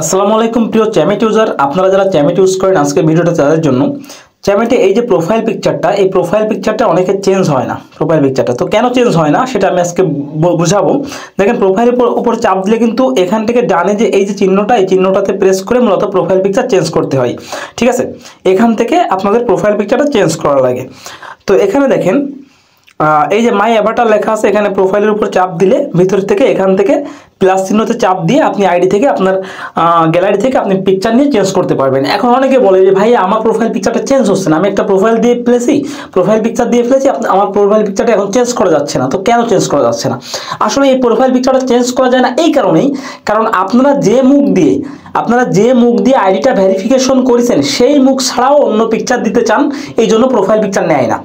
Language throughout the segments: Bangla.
আসসালামু আলাইকুম প্রিয় চ্যামেট ইউজার, আপনারা যারা চ্যামেট ইউজ করেন আজকে ভিডিওটা তাদের জন্য। চ্যামেটে এই যে প্রোফাইল পিকচারটা, এই প্রোফাইল পিকচারটা অনেকের চেঞ্জ হয় না। প্রোফাইল পিকচারটা তো কেন চেঞ্জ হয় না সেটা আমি আজকে বুঝাবো। দেখেন, প্রোফাইলের উপর চাপ দিলে কিন্তু এখান থেকে ডানে যে এই যে চিহ্নটা, এই চিহ্নটাতে প্রেস করে মূলত প্রোফাইল পিকচার চেঞ্জ করতে হয়। ঠিক আছে, এখান থেকে আপনাদের প্রোফাইল পিকচারটা চেঞ্জ করা লাগে। তো এখানে দেখেন, এই যে মাই অ্যাভাটার লেখা আছে, এখানে প্রোফাইলের উপর চাপ দিলে ভিতর থেকে এখান থেকে প্লাস চিহ্নতে চাপ দিয়ে আপনি আইডি থেকে আপনার গ্যালারি থেকে আপনি পিকচার নিয়ে চেঞ্জ করতে পারবেন। এখন অনেকে বলে যে ভাই আমার প্রোফাইল পিকচারটা চেঞ্জ হচ্ছে না, আমি একটা প্রোফাইল দিয়ে ফেলেছি, প্রোফাইল পিকচার দিয়ে ফেলেছি, আমার প্রোফাইল পিকচারটা এখন চেঞ্জ করা যাচ্ছে না। তো কেন চেঞ্জ করা যাচ্ছে না? আসলে এই প্রোফাইল পিকচারটা চেঞ্জ করা যায় না এই কারণেই, কারণ আপনারা যে মুখ দিয়ে আইডিটা ভেরিফিকেশন করেছেন সেই মুখ ছাড়াও অন্য পিকচার দিতে চান, এই জন্য প্রোফাইল পিকচার নেয় না।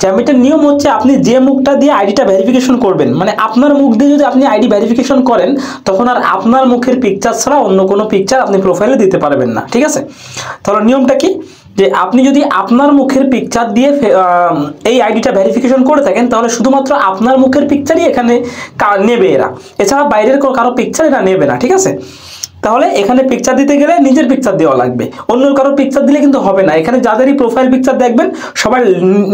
চ্যামেটের নিয়ম হচ্ছে আপনি যে মুখটা দিয়ে আইডিটা ভেরিফিকেশন করবেন, মানে আপনার মুখ দিয়ে যদি আপনি আইডি ভেরিফিকেশন করেন তখন আর আপনার মুখের পিকচার ছাড়া অন্য কোনো পিকচার আপনি প্রোফাইলে দিতে পারবেন না। ঠিক আছে, তাহলে নিয়মটা কি, যে আপনি যদি আপনার মুখের পিকচার দিয়ে এই আইডিটা ভেরিফিকেশন করে থাকেন তাহলে শুধুমাত্র আপনার মুখের পিকচারই এখানে নেবে এরা, এছাড়া বাইরের কারো পিকচার এটা নেবে না। ঠিক আছে, তাহলে এখানে পিকচার দিতে গেলে নিজের পিকচার দেওয়া লাগবে, অন্য কারো পিকচার দিলে কিন্তু হবে না। এখানে যাদেরই প্রোফাইল পিকচার দেখবেন সবার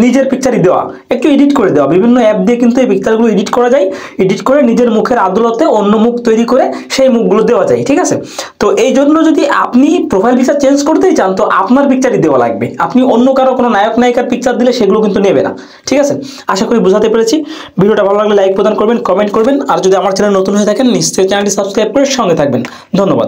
নিজের পিকচারই দেওয়া, একটু এডিট করে দেওয়া, বিভিন্ন অ্যাপ দিয়ে কিন্তু এই পিকচারগুলো এডিট করা যায়। এডিট করে নিজের মুখের আদলতে অন্য মুখ তৈরি করে সেই মুখগুলো দেওয়া যায়। ঠিক আছে, তো এই জন্য যদি আপনি প্রোফাইল পিকচার চেঞ্জ করতেই চান তো আপনার পিকচারই দেওয়া লাগবে, আপনি অন্য কারো কোনো নায়ক নায়িকার পিকচার দিলে সেগুলো কিন্তু নেবে না। ঠিক আছে, আশা করি বুঝাতে পেরেছি। ভিডিওটা ভালো লাগলে লাইক প্রদান করবেন, কমেন্ট করবেন, আর যদি আমার চ্যানেল নতুন হয়ে থাকেন নিশ্চয়ই চ্যানেলটি সাবস্ক্রাইব করে সঙ্গে থাকবেন। ধন্যবাদ।